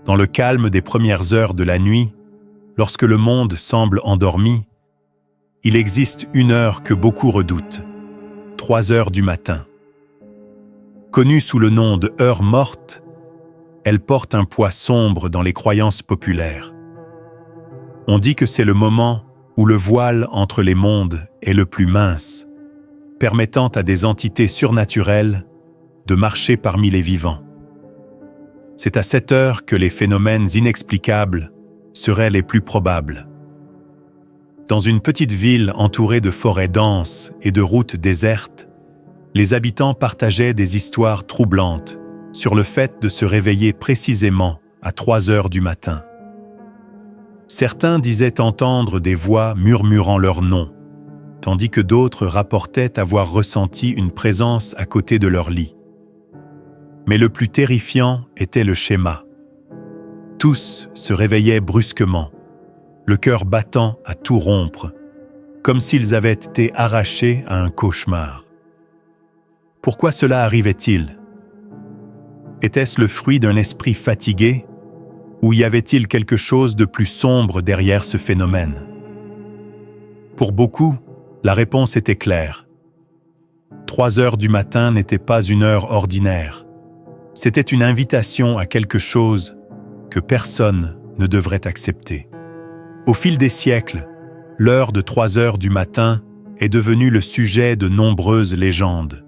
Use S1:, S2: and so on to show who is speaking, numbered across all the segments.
S1: Dans le calme des premières heures de la nuit, lorsque le monde semble endormi, il existe une heure que beaucoup redoutent, 3 heures du matin. Connue sous le nom de heure morte, elle porte un poids sombre dans les croyances populaires. On dit que c'est le moment où le voile entre les mondes est le plus mince, permettant à des entités surnaturelles de marcher parmi les vivants. C'est à cette heure que les phénomènes inexplicables seraient les plus probables. Dans une petite ville entourée de forêts denses et de routes désertes, les habitants partageaient des histoires troublantes sur le fait de se réveiller précisément à 3 heures du matin. Certains disaient entendre des voix murmurant leur nom, tandis que d'autres rapportaient avoir ressenti une présence à côté de leur lit. Mais le plus terrifiant était le schéma. Tous se réveillaient brusquement, le cœur battant à tout rompre, comme s'ils avaient été arrachés à un cauchemar. Pourquoi cela arrivait-il? Était-ce le fruit d'un esprit fatigué, ou y avait-il quelque chose de plus sombre derrière ce phénomène? Pour beaucoup, la réponse était claire. 3 heures du matin n'était pas une heure ordinaire. C'était une invitation à quelque chose que personne ne devrait accepter. Au fil des siècles, l'heure de 3 heures du matin est devenue le sujet de nombreuses légendes.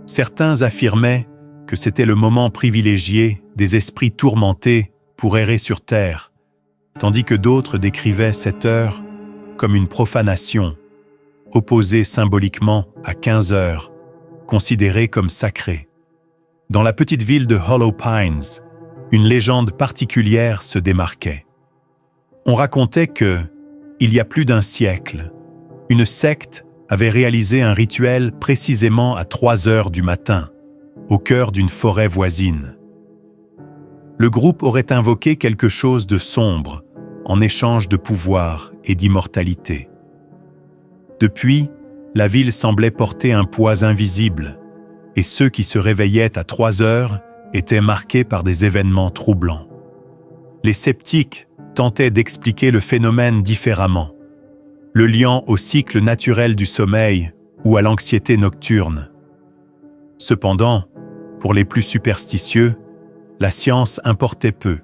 S1: Certains affirmaient que c'était le moment privilégié des esprits tourmentés pour errer sur terre, tandis que d'autres décrivaient cette heure comme une profanation, opposée symboliquement à 15 heures, considérée comme sacrée. Dans la petite ville de Hollow Pines, une légende particulière se démarquait. On racontait que, il y a plus d'un siècle, une secte avait réalisé un rituel précisément à 3 heures du matin, au cœur d'une forêt voisine. Le groupe aurait invoqué quelque chose de sombre en échange de pouvoir et d'immortalité. Depuis, la ville semblait porter un poids invisible, et ceux qui se réveillaient à 3 heures étaient marqués par des événements troublants. Les sceptiques tentaient d'expliquer le phénomène différemment, le liant au cycle naturel du sommeil ou à l'anxiété nocturne. Cependant, pour les plus superstitieux, la science importait peu.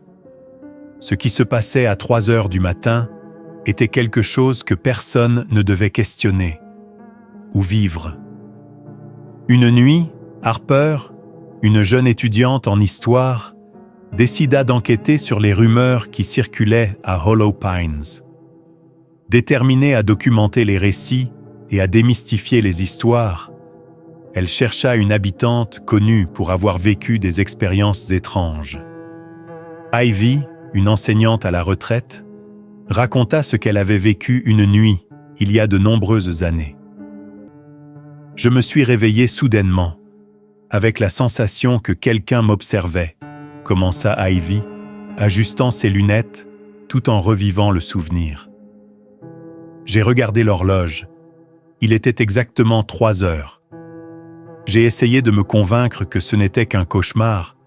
S1: Ce qui se passait à 3 heures du matin était quelque chose que personne ne devait questionner ou vivre. Une nuit, Harper, une jeune étudiante en histoire, décida d'enquêter sur les rumeurs qui circulaient à Hollow Pines. Déterminée à documenter les récits et à démystifier les histoires, elle chercha une habitante connue pour avoir vécu des expériences étranges. Ivy, une enseignante à la retraite, raconta ce qu'elle avait vécu une nuit, il y a de nombreuses années. « Je me suis réveillée soudainement, avec la sensation que quelqu'un m'observait, » commença Ivy, ajustant ses lunettes tout en revivant le souvenir. « J'ai regardé l'horloge. Il était exactement 3 heures. J'ai essayé de me convaincre que ce n'était qu'un cauchemar,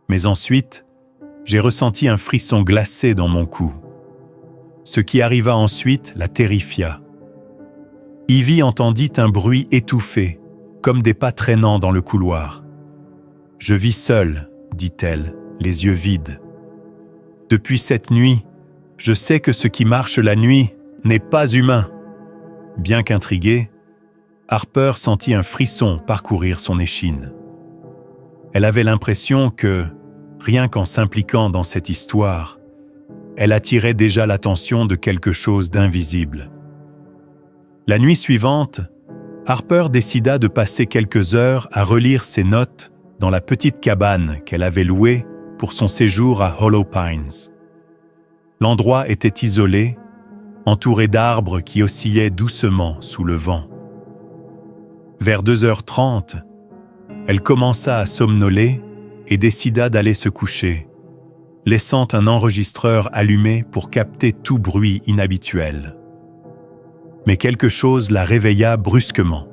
S1: mais ensuite, j'ai ressenti un frisson glacé dans mon cou. Ce qui arriva ensuite la terrifia. Ivy entendit un bruit étouffé, comme des pas traînant dans le couloir. « Je vis seule, dit-elle, les yeux vides. Depuis cette nuit, je sais que ce qui marche la nuit n'est pas humain. » Bien qu'intriguée, Harper sentit un frisson parcourir son échine. Elle avait l'impression que, rien qu'en s'impliquant dans cette histoire, elle attirait déjà l'attention de quelque chose d'invisible. La nuit suivante, Harper décida de passer quelques heures à relire ses notes dans la petite cabane qu'elle avait louée pour son séjour à Hollow Pines. L'endroit était isolé, entouré d'arbres qui oscillaient doucement sous le vent. Vers 2h30, elle commença à somnoler et décida d'aller se coucher, laissant un enregistreur allumé pour capter tout bruit inhabituel. Mais quelque chose la réveilla brusquement.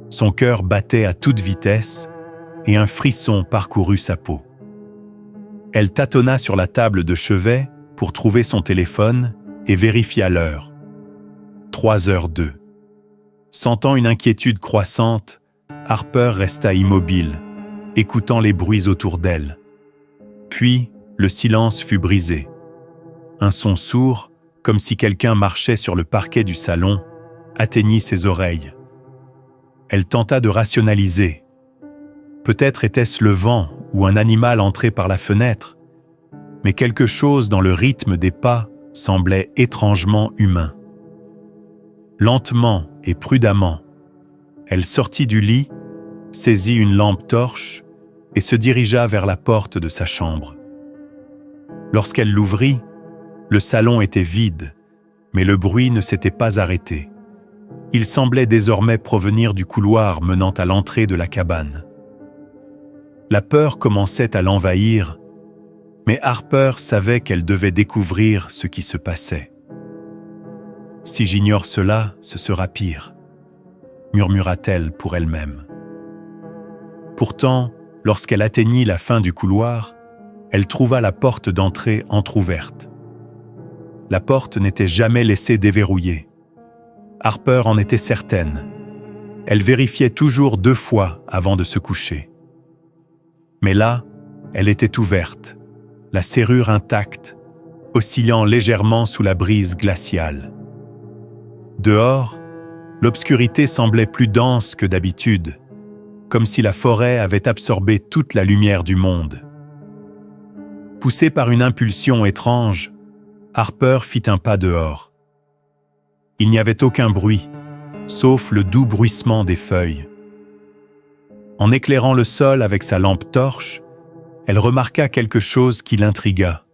S1: Son cœur battait à toute vitesse et un frisson parcourut sa peau. Elle tâtonna sur la table de chevet pour trouver son téléphone et vérifia l'heure. 3h02. Sentant une inquiétude croissante, Harper resta immobile, écoutant les bruits autour d'elle. Puis, le silence fut brisé. Un son sourd, comme si quelqu'un marchait sur le parquet du salon, atteignit ses oreilles. Elle tenta de rationaliser. Peut-être était-ce le vent ou un animal entré par la fenêtre, mais quelque chose dans le rythme des pas semblait étrangement humain. Lentement et prudemment, elle sortit du lit, saisit une lampe torche et se dirigea vers la porte de sa chambre. Lorsqu'elle l'ouvrit, le salon était vide, mais le bruit ne s'était pas arrêté. Il semblait désormais provenir du couloir menant à l'entrée de la cabane. La peur commençait à l'envahir, mais Harper savait qu'elle devait découvrir ce qui se passait. « Si j'ignore cela, ce sera pire », murmura-t-elle pour elle-même. Pourtant, lorsqu'elle atteignit la fin du couloir, elle trouva la porte d'entrée entr'ouverte. La porte n'était jamais laissée déverrouiller. Harper en était certaine. Elle vérifiait toujours 2 fois avant de se coucher. Mais là, elle était ouverte, la serrure intacte, oscillant légèrement sous la brise glaciale. Dehors, l'obscurité semblait plus dense que d'habitude, comme si la forêt avait absorbé toute la lumière du monde. Poussée par une impulsion étrange, Harper fit un pas dehors. Il n'y avait aucun bruit, sauf le doux bruissement des feuilles. En éclairant le sol avec sa lampe torche, elle remarqua quelque chose qui l'intrigua.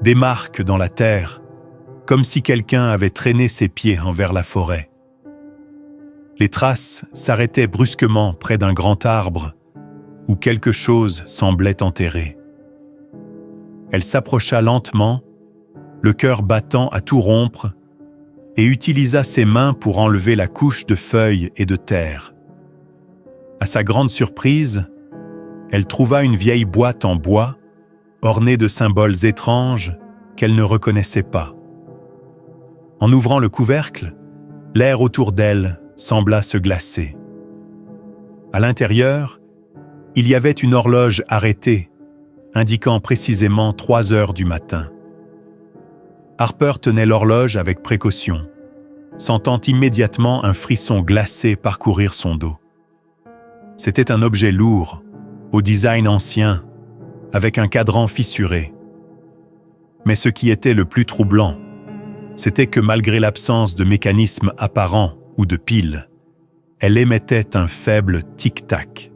S1: Des marques dans la terre, comme si quelqu'un avait traîné ses pieds envers la forêt. Les traces s'arrêtaient brusquement près d'un grand arbre où quelque chose semblait enterré. Elle s'approcha lentement, le cœur battant à tout rompre, et utilisa ses mains pour enlever la couche de feuilles et de terre. À sa grande surprise, elle trouva une vieille boîte en bois, ornée de symboles étranges qu'elle ne reconnaissait pas. En ouvrant le couvercle, l'air autour d'elle sembla se glacer. À l'intérieur, il y avait une horloge arrêtée, indiquant précisément 3h du matin. Harper tenait l'horloge avec précaution, sentant immédiatement un frisson glacé parcourir son dos. C'était un objet lourd, au design ancien, avec un cadran fissuré. Mais ce qui était le plus troublant, c'était que malgré l'absence de mécanisme apparent ou de pile, elle émettait un faible tic-tac.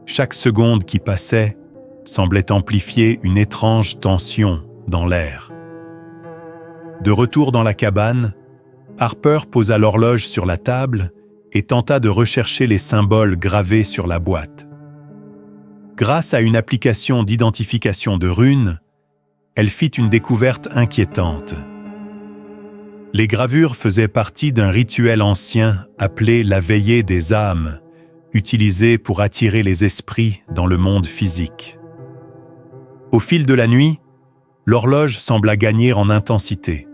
S1: Chaque seconde qui passait semblait amplifier une étrange tension dans l'air. De retour dans la cabane, Harper posa l'horloge sur la table et tenta de rechercher les symboles gravés sur la boîte. Grâce à une application d'identification de runes, elle fit une découverte inquiétante. Les gravures faisaient partie d'un rituel ancien appelé la veillée des âmes, utilisé pour attirer les esprits dans le monde physique. Au fil de la nuit, l'horloge sembla gagner en intensité.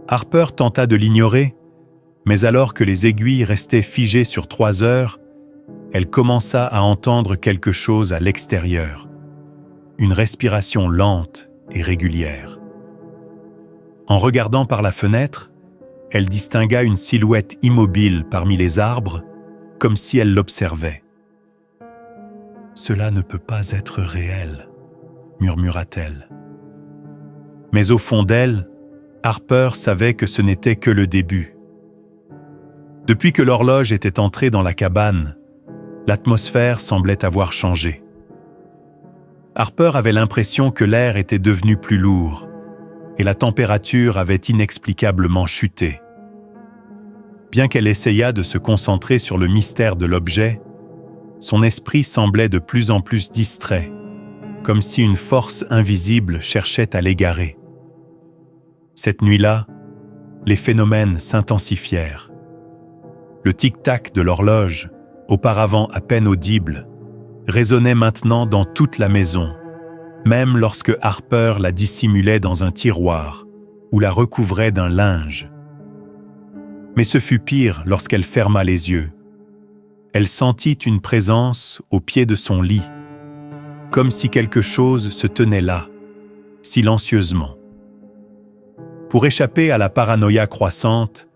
S1: Harper tenta de l'ignorer, mais alors que les aiguilles restaient figées sur 3 heures, elle commença à entendre quelque chose à l'extérieur, une respiration lente et régulière. En regardant par la fenêtre, elle distingua une silhouette immobile parmi les arbres, comme si elle l'observait. « Cela ne peut pas être réel », murmura-t-elle. Mais au fond d'elle, Harper savait que ce n'était que le début. Depuis que l'horloge était entrée dans la cabane, l'atmosphère semblait avoir changé. Harper avait l'impression que l'air était devenu plus lourd et la température avait inexplicablement chuté. Bien qu'elle essayât de se concentrer sur le mystère de l'objet, son esprit semblait de plus en plus distrait, comme si une force invisible cherchait à l'égarer. Cette nuit-là, les phénomènes s'intensifièrent. Le tic-tac de l'horloge, auparavant à peine audible, résonnait maintenant dans toute la maison, même lorsque Harper la dissimulait dans un tiroir ou la recouvrait d'un linge. Mais ce fut pire lorsqu'elle ferma les yeux. Elle sentit une présence au pied de son lit, comme si quelque chose se tenait là, silencieusement. Pour échapper à la paranoïa croissante,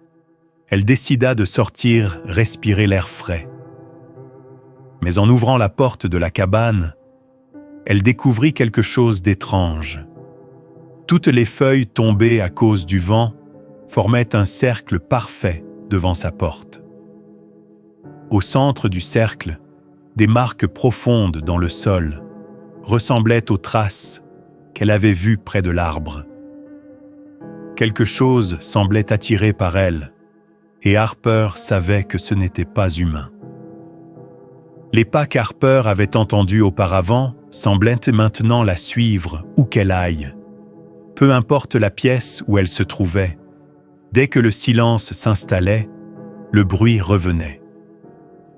S1: elle décida de sortir respirer l'air frais. Mais en ouvrant la porte de la cabane, elle découvrit quelque chose d'étrange. Toutes les feuilles tombées à cause du vent formaient un cercle parfait devant sa porte. Au centre du cercle, des marques profondes dans le sol ressemblaient aux traces qu'elle avait vues près de l'arbre. Quelque chose semblait attiré par elle, et Harper savait que ce n'était pas humain. Les pas qu'Harper avait entendus auparavant semblaient maintenant la suivre où qu'elle aille. Peu importe la pièce où elle se trouvait, dès que le silence s'installait, le bruit revenait.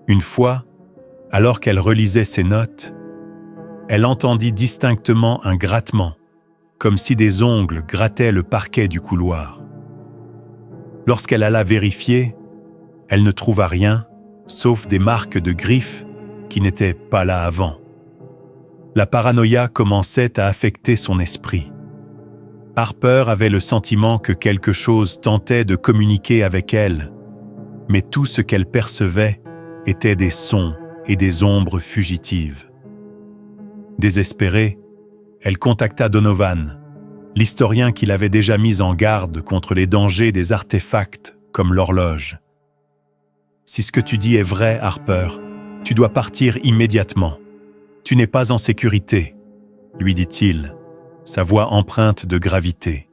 S1: Une fois, alors qu'elle relisait ses notes, elle entendit distinctement un grattement, comme si des ongles grattaient le parquet du couloir. Lorsqu'elle alla vérifier, elle ne trouva rien, sauf des marques de griffes qui n'étaient pas là avant. La paranoïa commençait à affecter son esprit. Harper avait le sentiment que quelque chose tentait de communiquer avec elle, mais tout ce qu'elle percevait étaient des sons et des ombres fugitives. Désespérée, elle contacta Donovan, l'historien qui l'avait déjà mise en garde contre les dangers des artefacts comme l'horloge. « Si ce que tu dis est vrai, Harper, tu dois partir immédiatement. Tu n'es pas en sécurité, » lui dit-il, sa voix empreinte de gravité.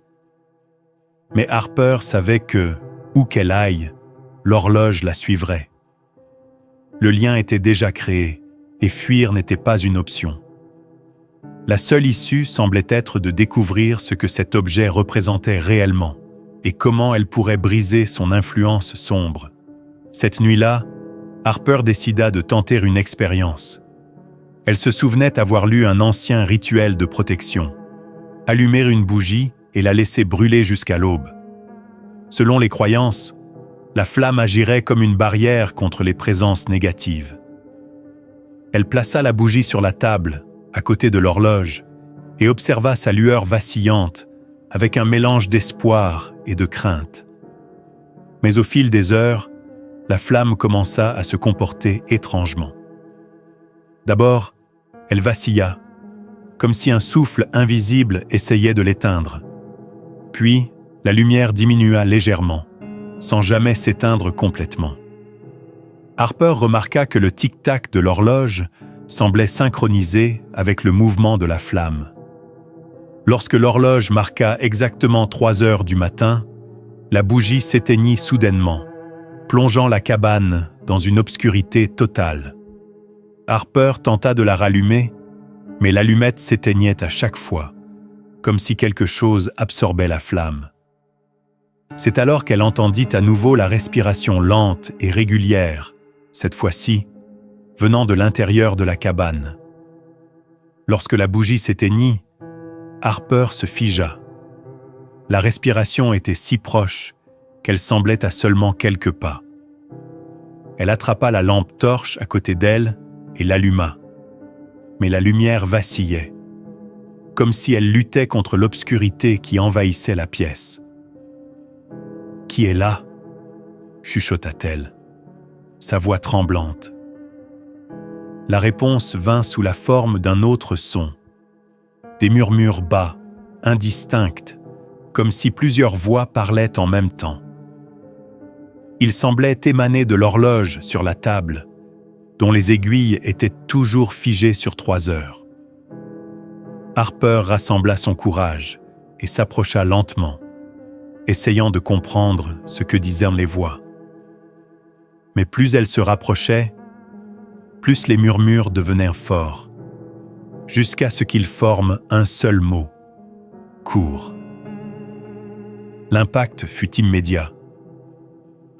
S1: Mais Harper savait que, où qu'elle aille, l'horloge la suivrait. Le lien était déjà créé, et fuir n'était pas une option. La seule issue semblait être de découvrir ce que cet objet représentait réellement, et comment elle pourrait briser son influence sombre. Cette nuit-là, Harper décida de tenter une expérience. Elle se souvenait avoir lu un ancien rituel de protection. Allumer une bougie et la laisser brûler jusqu'à l'aube. Selon les croyances, la flamme agirait comme une barrière contre les présences négatives. Elle plaça la bougie sur la table, à côté de l'horloge, et observa sa lueur vacillante, avec un mélange d'espoir et de crainte. Mais au fil des heures, la flamme commença à se comporter étrangement. D'abord, elle vacilla, comme si un souffle invisible essayait de l'éteindre. Puis, la lumière diminua légèrement, sans jamais s'éteindre complètement. Harper remarqua que le tic-tac de l'horloge semblait synchronisé avec le mouvement de la flamme. Lorsque l'horloge marqua exactement 3 heures du matin, la bougie s'éteignit soudainement, plongeant la cabane dans une obscurité totale. Harper tenta de la rallumer, mais l'allumette s'éteignait à chaque fois, comme si quelque chose absorbait la flamme. C'est alors qu'elle entendit à nouveau la respiration lente et régulière, cette fois-ci, venant de l'intérieur de la cabane. Lorsque la bougie s'éteignit, Harper se figea. La respiration était si proche qu'elle semblait à seulement quelques pas. Elle attrapa la lampe torche à côté d'elle et l'alluma. Mais la lumière vacillait, comme si elle luttait contre l'obscurité qui envahissait la pièce. « Qui est là ?» chuchota-t-elle, sa voix tremblante. La réponse vint sous la forme d'un autre son. Des murmures bas, indistincts, comme si plusieurs voix parlaient en même temps. Ils semblaient émaner de l'horloge sur la table, dont les aiguilles étaient toujours figées sur 3 heures. Harper rassembla son courage et s'approcha lentement, essayant de comprendre ce que disaient les voix. Mais plus elle se rapprochait, plus les murmures devenaient forts, jusqu'à ce qu'ils forment un seul mot, « cours ». L'impact fut immédiat.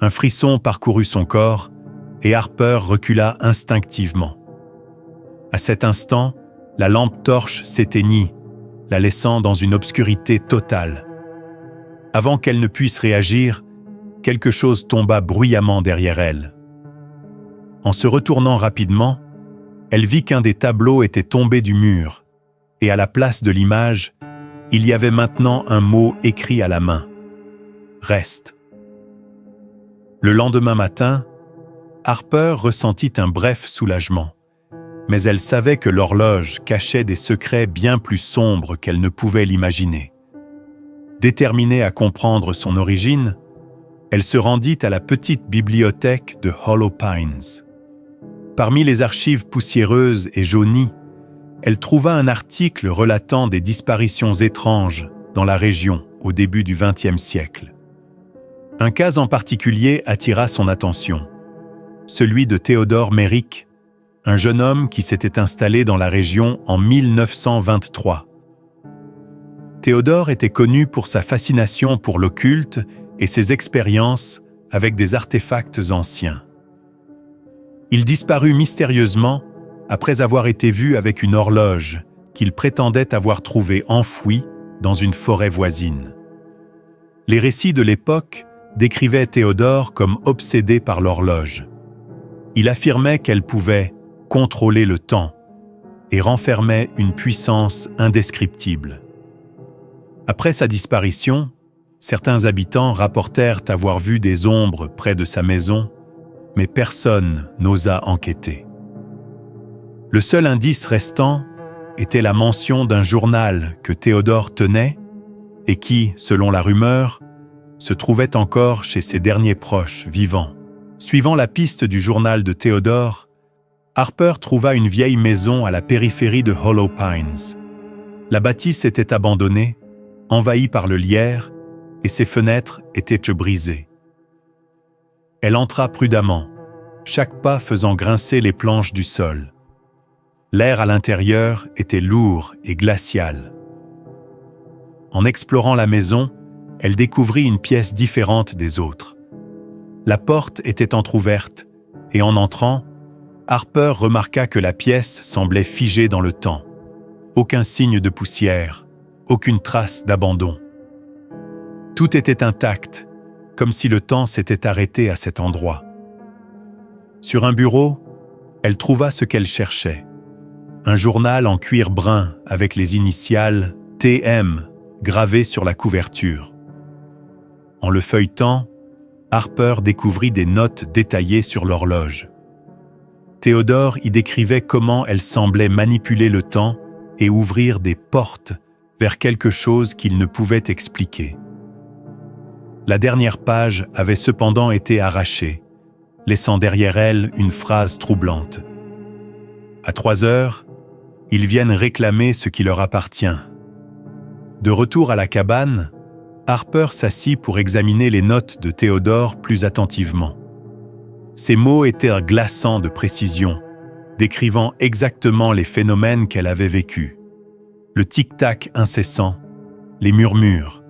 S1: Un frisson parcourut son corps et Harper recula instinctivement. À cet instant, la lampe torche s'éteignit, la laissant dans une obscurité totale. Avant qu'elle ne puisse réagir, quelque chose tomba bruyamment derrière elle. En se retournant rapidement, elle vit qu'un des tableaux était tombé du mur, et à la place de l'image, il y avait maintenant un mot écrit à la main. « Reste ». Le lendemain matin, Harper ressentit un bref soulagement, mais elle savait que l'horloge cachait des secrets bien plus sombres qu'elle ne pouvait l'imaginer. Déterminée à comprendre son origine, elle se rendit à la petite bibliothèque de Hollow Pines. Parmi les archives poussiéreuses et jaunies, elle trouva un article relatant des disparitions étranges dans la région au début du XXe siècle. Un cas en particulier attira son attention, celui de Theodore Merrick, un jeune homme qui s'était installé dans la région en 1923. Theodore était connu pour sa fascination pour l'occulte et ses expériences avec des artefacts anciens. Il disparut mystérieusement après avoir été vu avec une horloge qu'il prétendait avoir trouvée enfouie dans une forêt voisine. Les récits de l'époque décrivaient Theodore comme obsédé par l'horloge. Il affirmait qu'elle pouvait contrôler le temps et renfermait une puissance indescriptible. Après sa disparition, certains habitants rapportèrent avoir vu des ombres près de sa maison, mais personne n'osa enquêter. Le seul indice restant était la mention d'un journal que Theodore tenait et qui, selon la rumeur, se trouvait encore chez ses derniers proches vivants. Suivant la piste du journal de Theodore, Harper trouva une vieille maison à la périphérie de Hollow Pines. La bâtisse était abandonnée, envahie par le lierre, et ses fenêtres étaient brisées. Elle entra prudemment, chaque pas faisant grincer les planches du sol. L'air à l'intérieur était lourd et glacial. En explorant la maison, elle découvrit une pièce différente des autres. La porte était entr'ouverte, et en entrant, Harper remarqua que la pièce semblait figée dans le temps. Aucun signe de poussière, aucune trace d'abandon. Tout était intact, comme si le temps s'était arrêté à cet endroit. Sur un bureau, elle trouva ce qu'elle cherchait. Un journal en cuir brun avec les initiales TM gravées sur la couverture. En le feuilletant, Harper découvrit des notes détaillées sur l'horloge. Theodore y décrivait comment elle semblait manipuler le temps et ouvrir des portes vers quelque chose qu'il ne pouvait expliquer. La dernière page avait cependant été arrachée, laissant derrière elle une phrase troublante. À 3 heures, ils viennent réclamer ce qui leur appartient. De retour à la cabane, Harper s'assit pour examiner les notes de Theodore plus attentivement. Ces mots étaient glaçants de précision, décrivant exactement les phénomènes qu'elle avait vécus. Le tic-tac incessant, les murmures,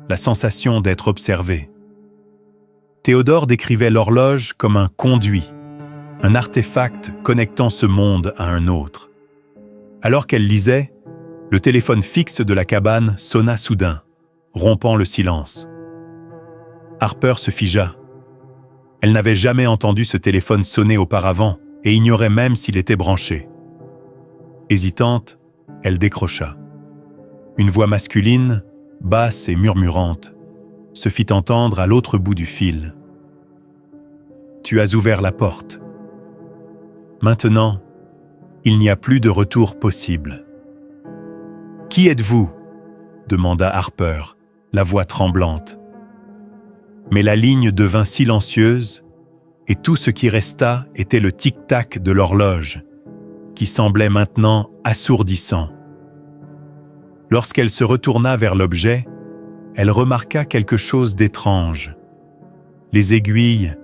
S1: la sensation d'être observée. Theodore décrivait l'horloge comme un conduit, un artefact connectant ce monde à un autre. Alors qu'elle lisait, le téléphone fixe de la cabane sonna soudain, rompant le silence. Harper se figea. Elle n'avait jamais entendu ce téléphone sonner auparavant et ignorait même s'il était branché. Hésitante, elle décrocha. Une voix masculine, basse et murmurante, se fit entendre à l'autre bout du fil. « Tu as ouvert la porte. Maintenant, il n'y a plus de retour possible. »« Qui êtes-vous » demanda Harper, la voix tremblante. Mais la ligne devint silencieuse et tout ce qui resta était le tic-tac de l'horloge, qui semblait maintenant assourdissant. Lorsqu'elle se retourna vers l'objet, elle remarqua quelque chose d'étrange. Les aiguilles,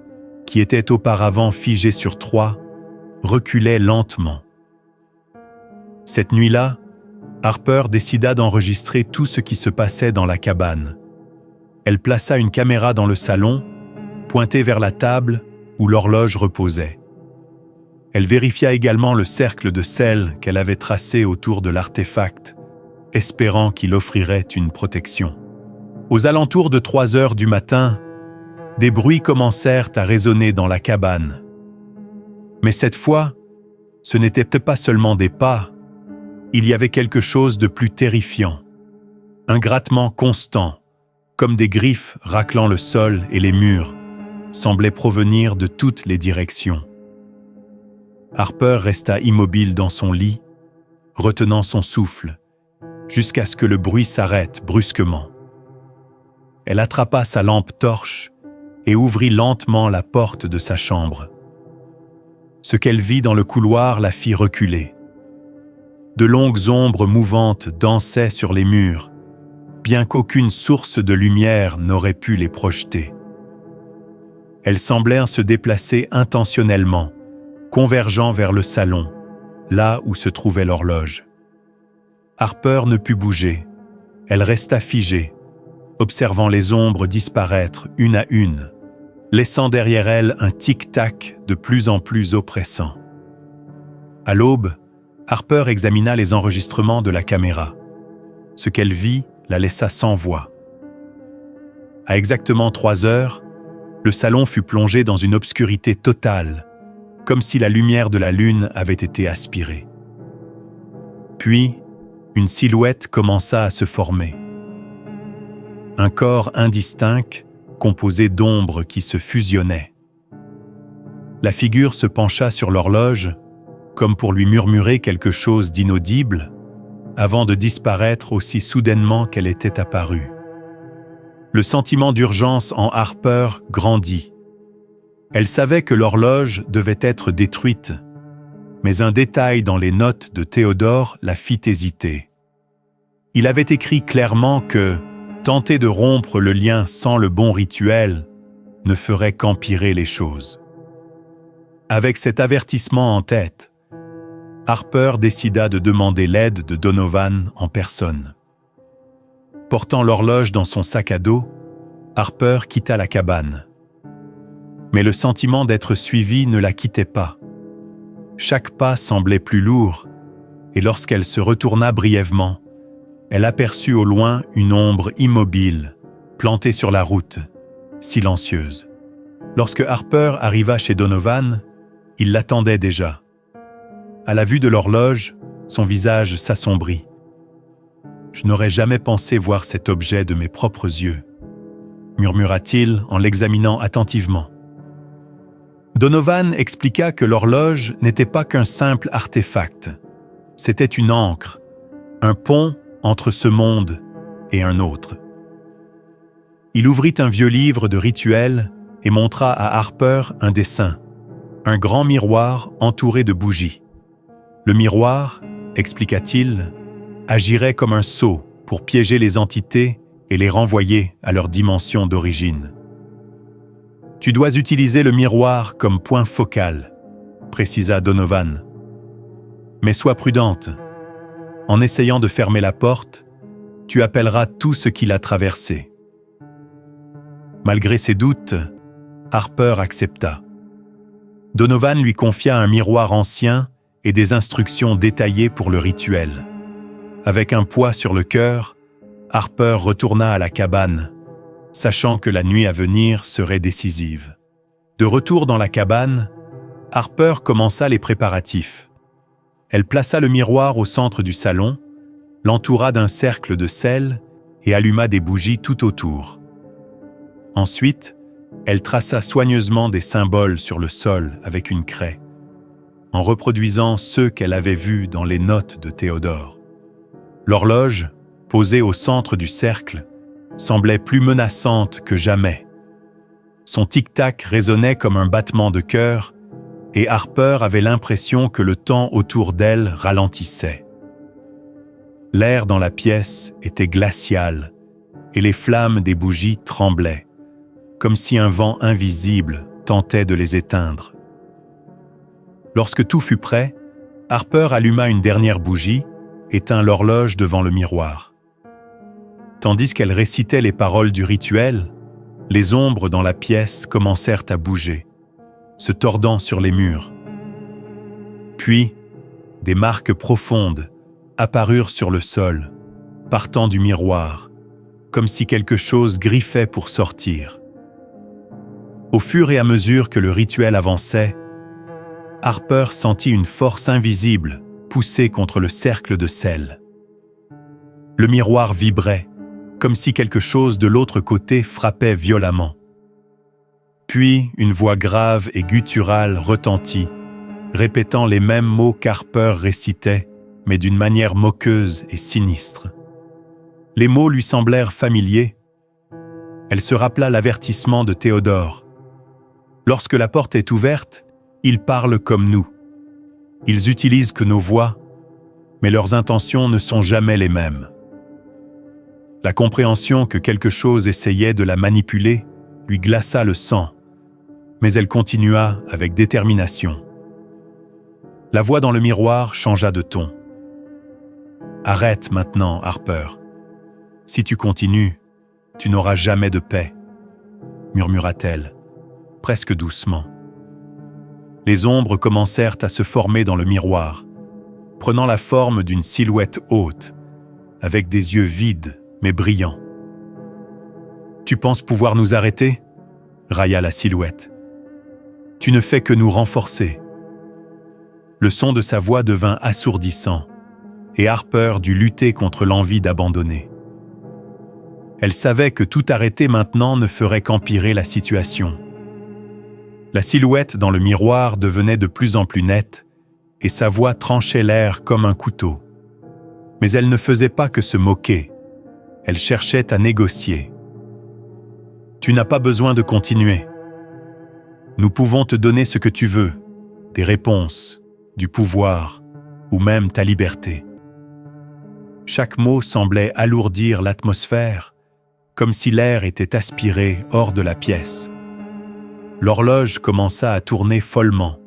S1: qui étaient auparavant figées sur 3, reculaient lentement. Cette nuit-là, Harper décida d'enregistrer tout ce qui se passait dans la cabane. Elle plaça une caméra dans le salon, pointée vers la table où l'horloge reposait. Elle vérifia également le cercle de sel qu'elle avait tracé autour de l'artefact, espérant qu'il offrirait une protection. Aux alentours de 3 heures du matin, des bruits commencèrent à résonner dans la cabane. Mais cette fois, ce n'était pas seulement des pas, il y avait quelque chose de plus terrifiant. Un grattement constant, comme des griffes raclant le sol et les murs, semblait provenir de toutes les directions. Harper resta immobile dans son lit, retenant son souffle, jusqu'à ce que le bruit s'arrête brusquement. Elle attrapa sa lampe torche et ouvrit lentement la porte de sa chambre. Ce qu'elle vit dans le couloir la fit reculer. De longues ombres mouvantes dansaient sur les murs, bien qu'aucune source de lumière n'aurait pu les projeter. Elles semblèrent se déplacer intentionnellement, convergeant vers le salon, là où se trouvait l'horloge. Harper ne put bouger. Elle resta figée, observant les ombres disparaître une à une, laissant derrière elle un tic-tac de plus en plus oppressant. À l'aube, Harper examina les enregistrements de la caméra. Ce qu'elle vit la laissa sans voix. À exactement 3 heures, le salon fut plongé dans une obscurité totale, comme si la lumière de la lune avait été aspirée. Puis, une silhouette commença à se former. Un corps indistinct, composé d'ombres qui se fusionnaient. La figure se pencha sur l'horloge, comme pour lui murmurer quelque chose d'inaudible, avant de disparaître aussi soudainement qu'elle était apparue. Le sentiment d'urgence en Harper grandit. Elle savait que l'horloge devait être détruite, mais un détail dans les notes de Théodore la fit hésiter. Il avait écrit clairement que tenter de rompre le lien sans le bon rituel ne ferait qu'empirer les choses. Avec cet avertissement en tête, Harper décida de demander l'aide de Donovan en personne. Portant l'horloge dans son sac à dos, Harper quitta la cabane. Mais le sentiment d'être suivie ne la quittait pas. Chaque pas semblait plus lourd, et lorsqu'elle se retourna brièvement, elle aperçut au loin une ombre immobile, plantée sur la route, silencieuse. Lorsque Harper arriva chez Donovan, il l'attendait déjà. À la vue de l'horloge, son visage s'assombrit. « Je n'aurais jamais pensé voir cet objet de mes propres yeux », murmura-t-il en l'examinant attentivement. Donovan expliqua que l'horloge n'était pas qu'un simple artefact. C'était une ancre, un pont entre ce monde et un autre. Il ouvrit un vieux livre de rituels et montra à Harper un dessin, un grand miroir entouré de bougies. Le miroir, expliqua-t-il, agirait comme un sceau pour piéger les entités et les renvoyer à leur dimension d'origine. « Tu dois utiliser le miroir comme point focal », précisa Donovan. « Mais sois prudente. En essayant de fermer la porte, tu appelleras tout ce qui l'a traversé. » Malgré ses doutes, Harper accepta. Donovan lui confia un miroir ancien et des instructions détaillées pour le rituel. Avec un poids sur le cœur, Harper retourna à la cabane, sachant que la nuit à venir serait décisive. De retour dans la cabane, Harper commença les préparatifs. Elle plaça le miroir au centre du salon, l'entoura d'un cercle de sel et alluma des bougies tout autour. Ensuite, elle traça soigneusement des symboles sur le sol avec une craie, en reproduisant ceux qu'elle avait vus dans les notes de Théodore. L'horloge, posée au centre du cercle, semblait plus menaçante que jamais. Son tic-tac résonnait comme un battement de cœur, et Harper avait l'impression que le temps autour d'elle ralentissait. L'air dans la pièce était glacial, et les flammes des bougies tremblaient, comme si un vent invisible tentait de les éteindre. Lorsque tout fut prêt, Harper alluma une dernière bougie, éteint l'horloge devant le miroir. Tandis qu'elle récitait les paroles du rituel, les ombres dans la pièce commencèrent à bouger, se tordant sur les murs. Puis, des marques profondes apparurent sur le sol, partant du miroir, comme si quelque chose griffait pour sortir. Au fur et à mesure que le rituel avançait, Harper sentit une force invisible pousser contre le cercle de sel. Le miroir vibrait, comme si quelque chose de l'autre côté frappait violemment. Puis, une voix grave et gutturale retentit, répétant les mêmes mots qu'Harper récitait, mais d'une manière moqueuse et sinistre. Les mots lui semblèrent familiers. Elle se rappela l'avertissement de Théodore. Lorsque la porte est ouverte, ils parlent comme nous. Ils utilisent que nos voix, mais leurs intentions ne sont jamais les mêmes. La compréhension que quelque chose essayait de la manipuler lui glaça le sang, mais elle continua avec détermination. La voix dans le miroir changea de ton. « Arrête maintenant, Harper. Si tu continues, tu n'auras jamais de paix, » murmura-t-elle, presque doucement. Les ombres commencèrent à se former dans le miroir, prenant la forme d'une silhouette haute, avec des yeux vides mais brillants. « Tu penses pouvoir nous arrêter ?» railla la silhouette. « Tu ne fais que nous renforcer. » Le son de sa voix devint assourdissant, et Harper dut lutter contre l'envie d'abandonner. Elle savait que tout arrêter maintenant ne ferait qu'empirer la situation. La silhouette dans le miroir devenait de plus en plus nette, et sa voix tranchait l'air comme un couteau. Mais elle ne faisait pas que se moquer. Elle cherchait à négocier. « Tu n'as pas besoin de continuer. Nous pouvons te donner ce que tu veux, des réponses, du pouvoir, ou même ta liberté. » Chaque mot semblait alourdir l'atmosphère, comme si l'air était aspiré hors de la pièce. L'horloge commença à tourner follement,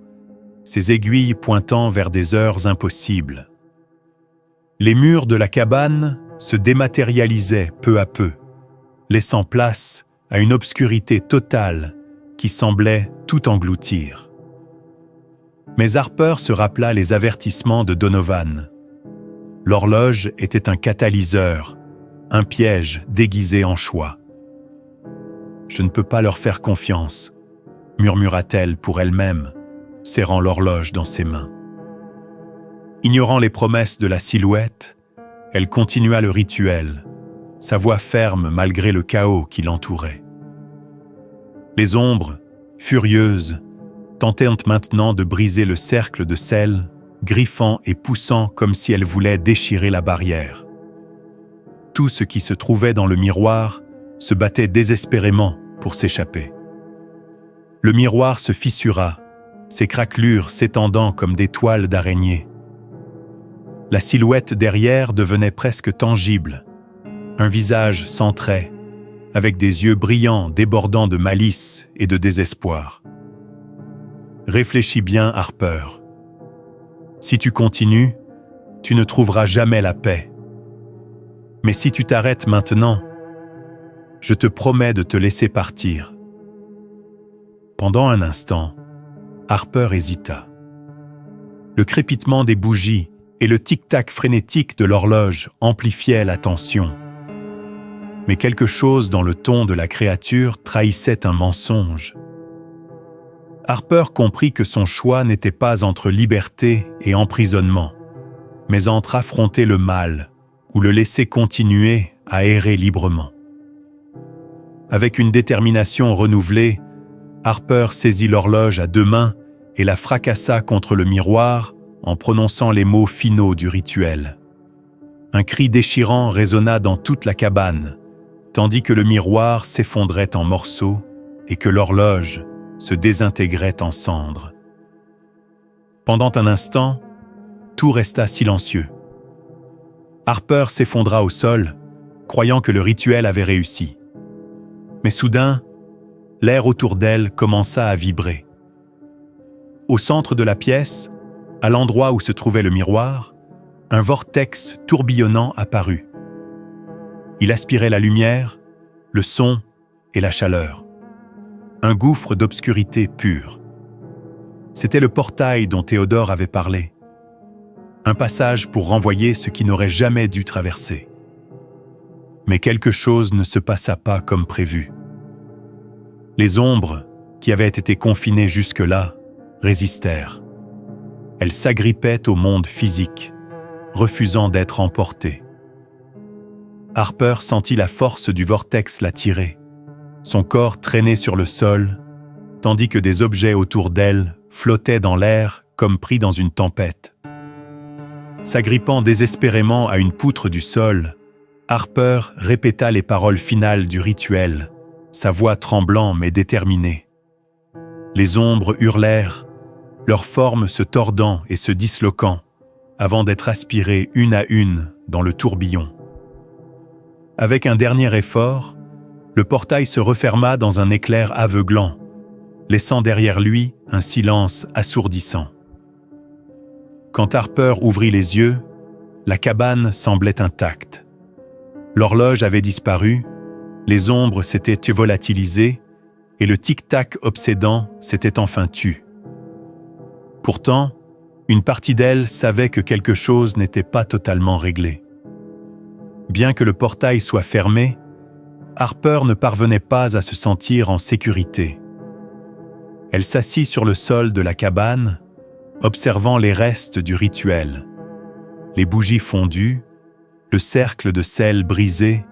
S1: ses aiguilles pointant vers des heures impossibles. Les murs de la cabane se dématérialisaient peu à peu, laissant place à une obscurité totale qui semblait tout engloutir. Mais Harper se rappela les avertissements de Donovan. L'horloge était un catalyseur, un piège déguisé en choix. « Je ne peux pas leur faire confiance », murmura-t-elle pour elle-même, serrant l'horloge dans ses mains. Ignorant les promesses de la silhouette, elle continua le rituel, sa voix ferme malgré le chaos qui l'entourait. Les ombres, furieuses, tentaient maintenant de briser le cercle de sel, griffant et poussant comme si elles voulaient déchirer la barrière. Tout ce qui se trouvait dans le miroir se battait désespérément pour s'échapper. Le miroir se fissura, ses craquelures s'étendant comme des toiles d'araignée. La silhouette derrière devenait presque tangible, un visage sans traits, avec des yeux brillants débordant de malice et de désespoir. Réfléchis bien, Harper. Si tu continues, tu ne trouveras jamais la paix. Mais si tu t'arrêtes maintenant, je te promets de te laisser partir. Pendant un instant, Harper hésita. Le crépitement des bougies et le tic-tac frénétique de l'horloge amplifiaient la tension. Mais quelque chose dans le ton de la créature trahissait un mensonge. Harper comprit que son choix n'était pas entre liberté et emprisonnement, mais entre affronter le mal ou le laisser continuer à errer librement. Avec une détermination renouvelée, Harper saisit l'horloge à deux mains et la fracassa contre le miroir en prononçant les mots finaux du rituel. Un cri déchirant résonna dans toute la cabane, tandis que le miroir s'effondrait en morceaux et que l'horloge se désintégrait en cendres. Pendant un instant, tout resta silencieux. Harper s'effondra au sol, croyant que le rituel avait réussi. Mais soudain, l'air autour d'elle commença à vibrer. Au centre de la pièce, à l'endroit où se trouvait le miroir, un vortex tourbillonnant apparut. Il aspirait la lumière, le son et la chaleur. Un gouffre d'obscurité pure. C'était le portail dont Théodore avait parlé. Un passage pour renvoyer ce qui n'aurait jamais dû traverser. Mais quelque chose ne se passa pas comme prévu. Les ombres, qui avaient été confinées jusque-là, résistèrent. Elles s'agrippaient au monde physique, refusant d'être emportées. Harper sentit la force du vortex l'attirer. Son corps traînait sur le sol, tandis que des objets autour d'elle flottaient dans l'air comme pris dans une tempête. S'agrippant désespérément à une poutre du sol, Harper répéta les paroles finales du rituel, sa voix tremblant mais déterminée. Les ombres hurlèrent, leurs formes se tordant et se disloquant, avant d'être aspirées une à une dans le tourbillon. Avec un dernier effort, le portail se referma dans un éclair aveuglant, laissant derrière lui un silence assourdissant. Quand Harper ouvrit les yeux, la cabane semblait intacte. L'horloge avait disparu, les ombres s'étaient volatilisées et le tic-tac obsédant s'était enfin tu. Pourtant, une partie d'elle savait que quelque chose n'était pas totalement réglé. Bien que le portail soit fermé, Harper ne parvenait pas à se sentir en sécurité. Elle s'assit sur le sol de la cabane, observant les restes du rituel. Les bougies fondues, le cercle de sel brisé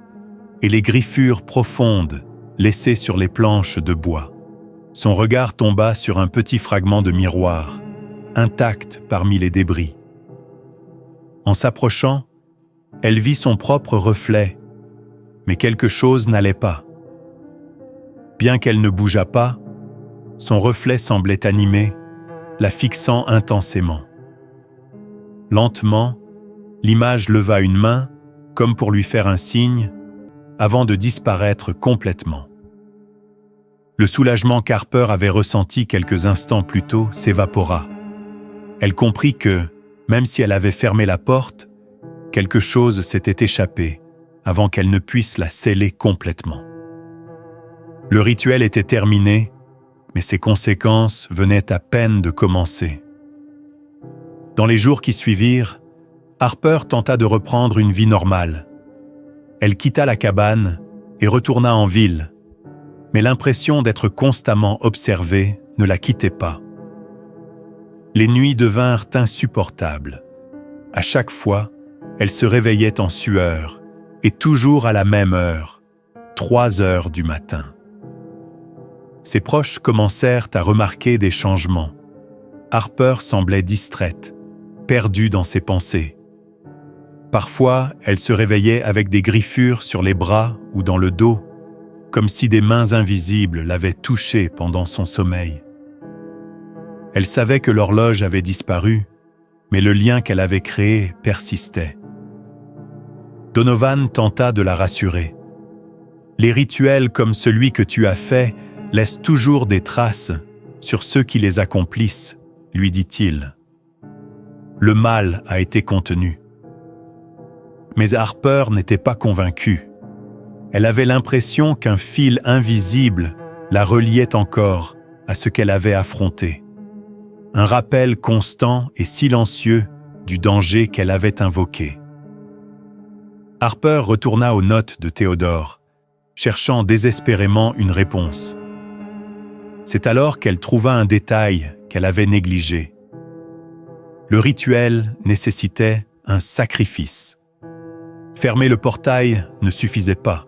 S1: et les griffures profondes laissées sur les planches de bois. Son regard tomba sur un petit fragment de miroir, intact parmi les débris. En s'approchant, elle vit son propre reflet, mais quelque chose n'allait pas. Bien qu'elle ne bougeât pas, son reflet semblait animé, la fixant intensément. Lentement, l'image leva une main, comme pour lui faire un signe, avant de disparaître complètement. Le soulagement qu'Harper avait ressenti quelques instants plus tôt s'évapora. Elle comprit que, même si elle avait fermé la porte, quelque chose s'était échappé avant qu'elle ne puisse la sceller complètement. Le rituel était terminé, mais ses conséquences venaient à peine de commencer. Dans les jours qui suivirent, Harper tenta de reprendre une vie normale. Elle quitta la cabane et retourna en ville, mais l'impression d'être constamment observée ne la quittait pas. Les nuits devinrent insupportables. À chaque fois, elle se réveillait en sueur, et toujours à la même heure, 3 heures du matin. Ses proches commencèrent à remarquer des changements. Harper semblait distraite, perdue dans ses pensées. Parfois, elle se réveillait avec des griffures sur les bras ou dans le dos, comme si des mains invisibles l'avaient touchée pendant son sommeil. Elle savait que l'horloge avait disparu, mais le lien qu'elle avait créé persistait. Donovan tenta de la rassurer. « Les rituels comme celui que tu as fait laissent toujours des traces sur ceux qui les accomplissent, » lui dit-il. Le mal a été contenu. Mais Harper n'était pas convaincue. Elle avait l'impression qu'un fil invisible la reliait encore à ce qu'elle avait affronté. Un rappel constant et silencieux du danger qu'elle avait invoqué. Harper retourna aux notes de Théodore, cherchant désespérément une réponse. C'est alors qu'elle trouva un détail qu'elle avait négligé. Le rituel nécessitait un sacrifice. Fermer le portail ne suffisait pas.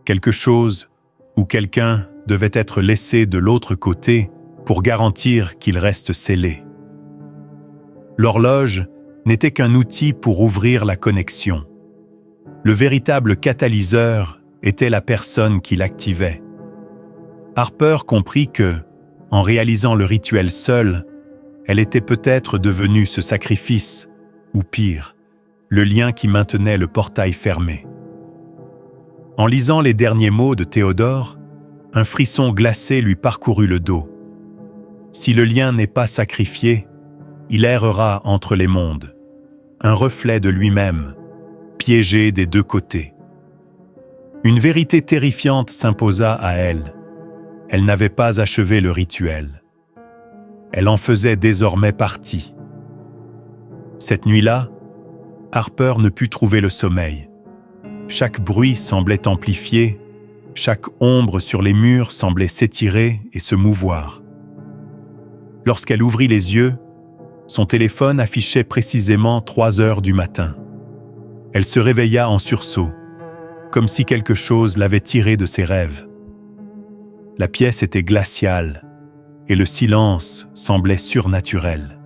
S1: Quelque chose ou quelqu'un devait être laissé de l'autre côté pour garantir qu'il reste scellé. L'horloge n'était qu'un outil pour ouvrir la connexion. Le véritable catalyseur était la personne qui l'activait. Harper comprit que, en réalisant le rituel seule, elle était peut-être devenue ce sacrifice, ou pire, le lien qui maintenait le portail fermé. En lisant les derniers mots de Théodore, un frisson glacé lui parcourut le dos. Si le lien n'est pas sacrifié, il errera entre les mondes, un reflet de lui-même, piégé des deux côtés. Une vérité terrifiante s'imposa à elle. Elle n'avait pas achevé le rituel. Elle en faisait désormais partie. Cette nuit-là, Harper ne put trouver le sommeil. Chaque bruit semblait amplifié, chaque ombre sur les murs semblait s'étirer et se mouvoir. Lorsqu'elle ouvrit les yeux, son téléphone affichait précisément 3 heures du matin. Elle se réveilla en sursaut, comme si quelque chose l'avait tirée de ses rêves. La pièce était glaciale et le silence semblait surnaturel.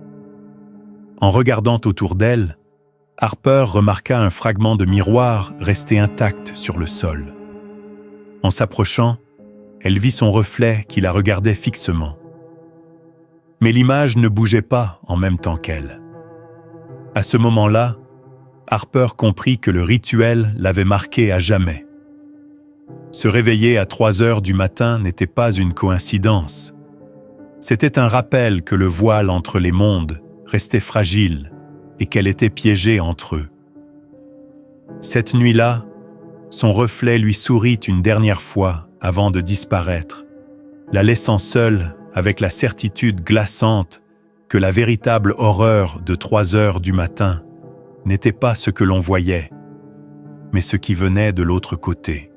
S1: En regardant autour d'elle, Harper remarqua un fragment de miroir resté intact sur le sol. En s'approchant, elle vit son reflet qui la regardait fixement. Mais l'image ne bougeait pas en même temps qu'elle. À ce moment-là, Harper comprit que le rituel l'avait marqué à jamais. Se réveiller à 3 heures du matin n'était pas une coïncidence. C'était un rappel que le voile entre les mondes restait fragile et qu'elle était piégée entre eux. Cette nuit-là, son reflet lui sourit une dernière fois avant de disparaître, la laissant seule avec la certitude glaçante que la véritable horreur de 3 heures du matin n'était pas ce que l'on voyait, mais ce qui venait de l'autre côté.